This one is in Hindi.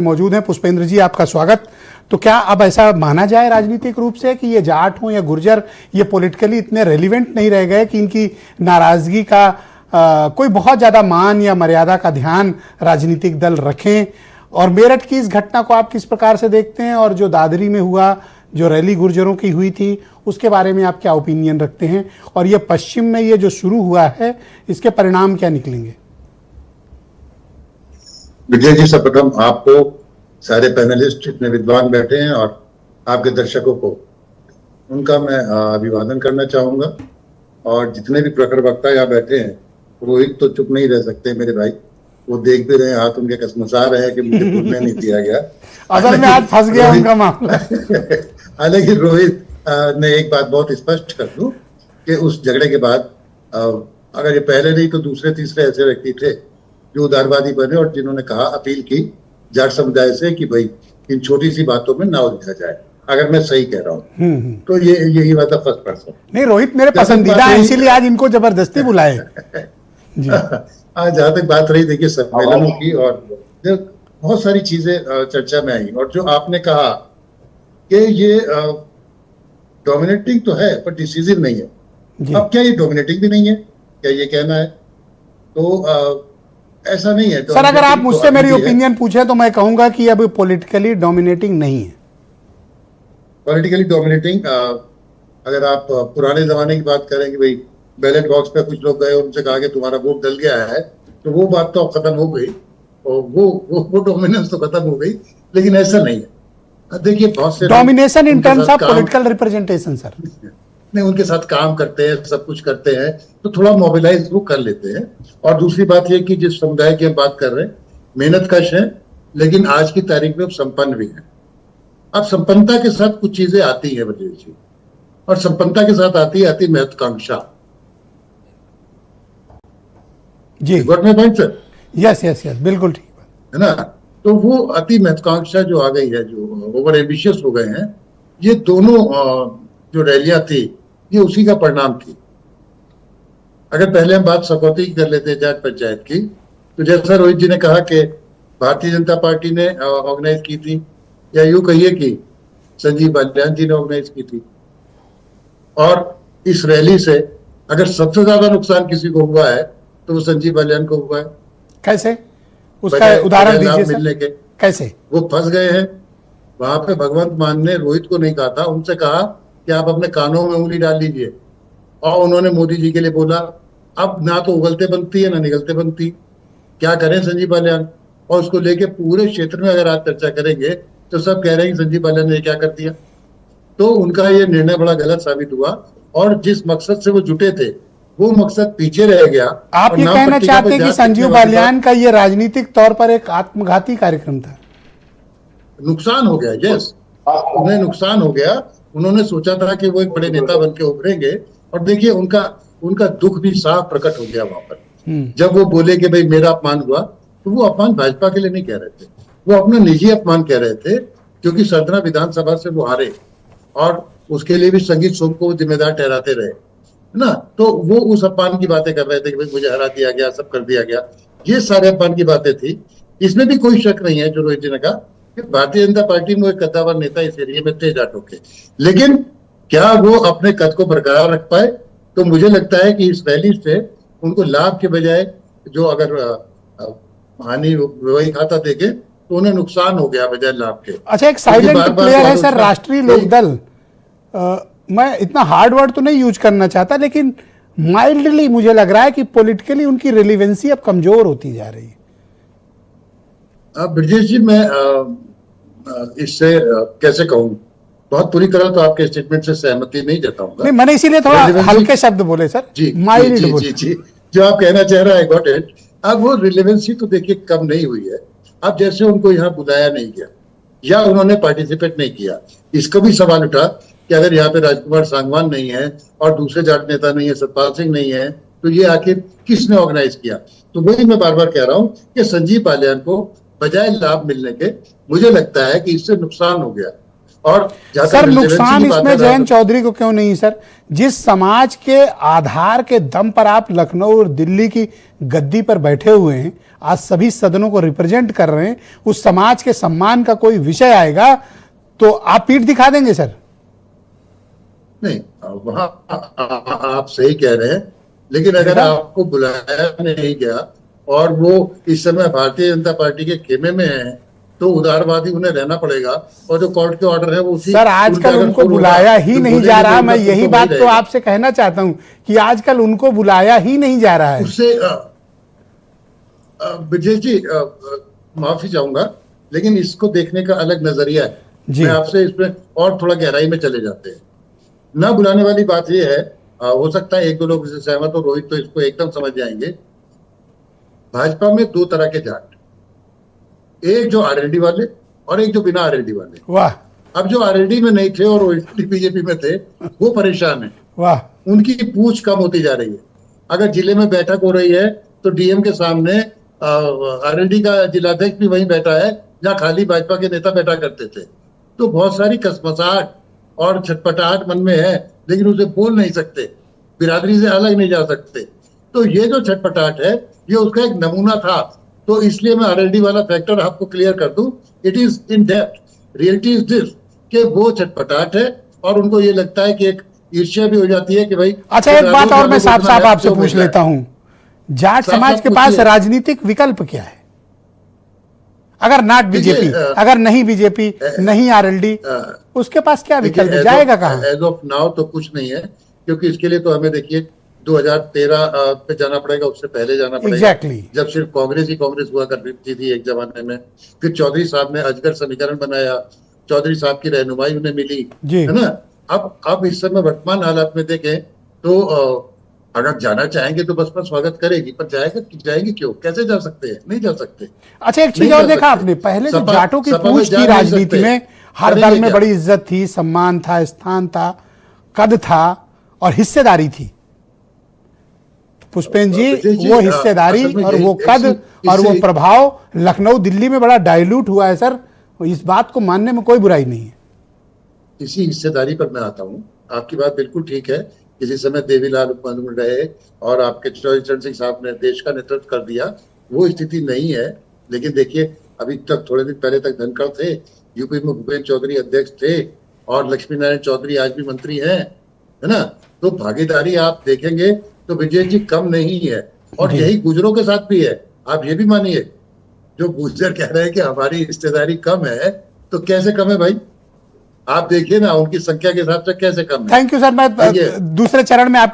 मौजूद हैं। पुष्पेंद्र जी, आपका स्वागत। तो क्या अब ऐसा माना जाए राजनीतिक रूप से कि ये जाट हो या गुर्जर, ये पॉलिटिकली इतने रेलिवेंट नहीं रह गए कि इनकी नाराजगी का कोई बहुत ज्यादा मान या मर्यादा का ध्यान राजनीतिक दल रखें? और मेरठ की इस घटना को आप किस प्रकार से देखते हैं, और जो दादरी में हुआ, जो रैली गुर्जरों की हुई थी, उसके बारे में आप क्या ओपिनियन रखते हैं? और ये पश्चिम में ये जो शुरू हुआ है, इसके परिणाम क्या निकलेंगे? विजय जी, सर्वप्रथम आपको, सारे पैनलिस्ट इतने विद्वान बैठे हैं, और आपके दर्शकों को उनका मैं अभिवादन करना चाहूंगा। और जितने भी प्रखर वक्ता यहाँ बैठे हैं, रोहित तो चुप नहीं रह सकते मेरे भाई, वो देख भी रहे हैं, हाथ उनके कसमसा रहे हैं कि मुझे बोलने नहीं दिया गया। असल में आज फंस गया उनका मामला। हालांकि रोहित ने एक बात बहुत स्पष्ट कर दूं कि उस झगड़े के बाद अगर ये पहले नहीं तो दूसरे तीसरे ऐसे व्यक्ति थे जो उदारवादी बने और जिन्होंने कहा, अपील की जाट समुदाय से कि भाई इन छोटी सी बातों में ना उलझा जाए, अगर मैं सही कह रहा हूँ। तो यही बात फर्स्ट पर्सन। नहीं, रोहित मेरे पसंदीदा है, इसीलिए आज इनको जबरदस्ती बुलाए जी। आज जहाँ तक बात रही, देखिए, सम्मेलनों की, और बहुत सारी चीजें चर्चा में आई, और जो आपने कहा कि ये डोमिनेटिंग तो है पर डिसीजिव नहीं है। अब क्या ये डोमिनेटिंग भी नहीं है, क्या ये कहना है? तो ऐसा नहीं है सर। अगर आप मुझसे मेरी ओपिनियन पूछे तो मैं कहूंगा कि अब पॉलिटिकली डोमिनेटिंग नहीं है। पॉलिटिकली डोमिनेटिंग, अगर आप पुराने जमाने की बात करें कि भाई बैलेट बॉक्स पे कुछ लोग गए, उनसे कहा कि तुम्हारा वोट डल गया है, तो वो बात तो खत्म हो गई, और वो डोमिनेंस तो खत्म हो गई। लेकिन ऐसा नहीं है। देखिए, बहुत से domination in terms of political representation sir, नहीं, उनके साथ काम करते हैं, सब कुछ करते हैं, तो थोड़ा मोबिलाइज वो कर लेते हैं। और दूसरी बात ये कि जिस समुदाय की हम बात कर रहे हैं, मेहनत कश है, लेकिन आज की तारीख में संपन्न भी है। अब संपन्नता के साथ कुछ चीजें आती है ब्रजेश जी, और संपन्नता के साथ आती महत्वाकांक्षा जी। Got my point sir? Yes yes yes, बिल्कुल ठीक है ना। तो वो अति महत्वाकांक्षा जो आ गई है, जो ओवर एम्बिशियस हो गए हैं, ये दोनों जो रैलियां थी, ये उसी का परिणाम थी। अगर पहले हम बात सकौती की कर लेते जाट पंचायत की, तो जैसा रोहित जी ने कहा कि भारतीय जनता पार्टी ने ऑर्गेनाइज की थी, या यूं कहिए कि संजीव बालियान जी ने ऑर्गेनाइज की थी। और इस रैली से अगर सबसे ज्यादा नुकसान किसी को हुआ है तो वो संजीव बालियान को हुआ है। कैसे? उसका उदाहरण दीजिए सर। मिलने के कैसे वो फंस गए हैं वहां पे। भगवंत मान ने रोहित को नहीं कहा था, उनसे कहा कि आप अपने कानों में उंगली डाल लीजिए, और उन्होंने मोदी जी के लिए बोला। अब ना तो उगलते बनती है ना निगलते बनती, क्या करें संजीव बालियान? और उसको लेके पूरे क्षेत्र में अगर आप चर्चा करेंगे तो सब कह रहे हैं कि संजीव बालियान ने क्या कर दिया। तो उनका ये निर्णय बड़ा गलत साबित हुआ, और जिस मकसद से वो जुटे थे वो मकसद पीछे रह गया। आप ये कहना चाहते हैं कि संजीव बालियान का ये राजनीतिक तौर पर एक आत्मघाती कार्यक्रम था? नुकसान हो गया, यस, उन्हें नुकसान हो गया। उन्होंने सोचा था कि वो एक बड़े नेता बन के उभरेंगे, और देखिए उनका दुख भी साफ प्रकट हो गया वहां पर। जब वो बोले कि भाई मेरा अपमान हुआ, तो वो अपमान भाजपा के लिए नहीं कह रहे थे, वो अपना निजी अपमान कह रहे थे, क्योंकि सदना विधानसभा से वो हारे, और उसके लिए भी संगीत सोम को जिम्मेदार ठहराते रहे, है ना। तो वो उस अपमान की बातें कर रहे थे कि भाई मुझे हरा दिया गया, सब कर दिया गया। ये सारे अपमान की बातें थी। इसमें भी कोई शक नहीं है, जो रोहित जी ने कहा कि भारतीय जनता पार्टी में एक कद्दावर नेता इस एरिया में थे जाटों के, लेकिन क्या वो अपने कद को बरकरार रख पाए? तो मुझे लगता है कि इस रैली से उनको लाभ के बजाय, जो अगर हानि वही खाता देखे, तो उन्हें नुकसान हो गया बजाय लाभ के। अच्छा, एक साइलेंट प्लेयर है सर राष्ट्रीय लोकदल। मैं इतना हार्ड वर्ड तो नहीं यूज करना चाहता, लेकिन माइल्डली मुझे लग रहा है कि पॉलिटिकली उनकी रिलेवेंसी अब कमजोर होती जा रही है। ब्रजेश जी, मैं इससे कैसे कहूँ, बहुत पूरी तरह तो आपके स्टेटमेंट से सहमति नहीं जताऊंगा। नहीं, मैंने इसीलिए थोड़ा हल्के शब्द बोले सर। जी, माइल्ड जी, जी, जी, जो आप कहना चाह रहे हैं, गॉट इट। अब वो रिलेवेंसी तो देखिए कम नहीं हुई है। अब जैसे उनको यहाँ बुलाया नहीं गया, या उन्होंने पार्टिसिपेट नहीं किया, इसका भी सवाल उठा कि अगर यहाँ पे राजकुमार सांगवान नहीं है और दूसरे जाट नेता नहीं है, सतपाल सिंह नहीं है, तो ये आखिर किसने ऑर्गेनाइज किया? तो वही मैं बार बार कह रहा हूँ कि संजीव बालियान को बजाय लाभ मिलने के, मुझे लगता है कि इससे नुकसान हो गया। और जहाँ तक सर relevancy नुकसान की बात इसमें है, जयंत चौधरी को क्यों नहीं सर? जिस समाज के आधार के दम पर आप लखनऊ और दिल्ली की गद्दी पर बैठे हुए हैं, आज सभी सदनों को रिप्रेजेंट कर रहे हैं, उस समाज के सम्मान का कोई विषय आएगा तो आप पीठ दिखा देंगे सर? नहीं, वहां आप सही कह रहे हैं, लेकिन अगर आपको बुलाया नहीं गया और वो इस समय भारतीय जनता पार्टी के खेमे में है तो उदारवादी उन्हें रहना पड़ेगा, और जो कोर्ट के ऑर्डर है वो उसी सर आजकल उनको बुलाया ही नहीं जा रहा। मैं यही बात तो आपसे कहना चाहता हूं कि आजकल उनको बुलाया ही नहीं जा रहा है। उससे विजय जी माफी चाहूंगा, लेकिन इसको देखने का अलग नजरिया है। मैं आपसे इसमें और थोड़ा गहराई में चले जाते हैं। ना बुलाने वाली बात यह है, हो सकता है एक दो लोग इससे सहमत हो, रोहित तो इसको एकदम समझ जाएंगे। भाजपा में दो तरह के जाट, एक जो आरएलडी वाले और एक जो बिना आरएलडी वाले। वाह। अब जो आरएलडी में नहीं थे और बीजेपी में थे वो परेशान है। वाह। उनकी पूछ कम होती जा रही है। अगर जिले में बैठक हो रही है तो डीएम के सामने आरएलडी का जिलाध्यक्ष भी वहीं बैठा है जहाँ खाली भाजपा के नेता बैठा करते थे। तो बहुत सारी कसमसाहट और छटपटाहट मन में है, लेकिन उसे बोल नहीं सकते, बिरादरी से अलग नहीं जा सकते। तो ये जो छटपटाहट है ये उसका एक नमूना था। तो इसलिए मैं आरएलडी वाला फैक्टर आपको क्लियर कर दूं, it is in depth, reality is this कि वो छटपटाहट है और उनको ये लगता है कि एक ईर्ष्या भी हो जाती है कि भाई। अच्छा, एक बात और मैं साफ साफ आपसे पूछ लेता हूं, जाट समाज के पास राजनीतिक विकल्प क्या है? अगर नॉट बीजेपी, अगर नहीं बीजेपी, नहीं आरएलडी, उसके पास क्या विकल्प है? जाएगा कहां? एज ऑफ नाउ तो कुछ नहीं है, क्योंकि इसके लिए तो हमें देखिए 2013 पे जाना पड़ेगा, उससे पहले जाना पड़ेगा। एग्जैक्टली। जब सिर्फ कांग्रेस ही कांग्रेस हुआ करती थी एक जमाने में। फिर चौधरी साहब ने अजगर समीकरण बनाया, चौधरी साहब की रहनुमाई उन्हें मिली, है ना। अब इस समय वर्तमान हालात में देखें तो अगर जाना चाहेंगे तो बसपा स्वागत करेगी, पर जाएंगे क्यों? कैसे जा सकते हैं? नहीं जा सकते। अच्छा, एक चीज और देखा आपने, पहले जो जाटों की पूछ थी राजनीति में, हर दल में बड़ी इज्जत थी, सम्मान था, स्थान था, कद था और हिस्सेदारी थी। पुष्पेंद्र जी, वो हिस्सेदारी और वो कद और वो प्रभाव लखनऊ दिल्ली में बड़ा डाइल्यूट हुआ है सर। इस बात को मानने में कोई बुराई नहीं है। इसी हिस्सेदारी पर मैं आता हूँ। आपकी बात बिल्कुल ठीक है। किसी समय देवीलाल उपमंडल रहे और आपके चौधरी चरण सिंह साहब ने देश का नेतृत्व कर दिया, वो स्थिति नहीं है। लेकिन देखिए, अभी तक थोड़े दिन पहले तक धनखड़ थे, यूपी में भूपेन्द्र चौधरी अध्यक्ष थे और लक्ष्मी नारायण चौधरी आज भी मंत्री हैं, है ना। तो भागीदारी आप देखेंगे तो विजय जी कम नहीं है, और यही गुजरों के साथ भी है। आप ये भी मानिए, जो गुजर कह रहे हैं कि हमारी हिस्सेदारी कम है, तो कैसे कम है भाई? आप देखिए ना, उनकी संख्या के हिसाब से कैसे कम है। Thank you sir. मैं दूसरे चरण में आप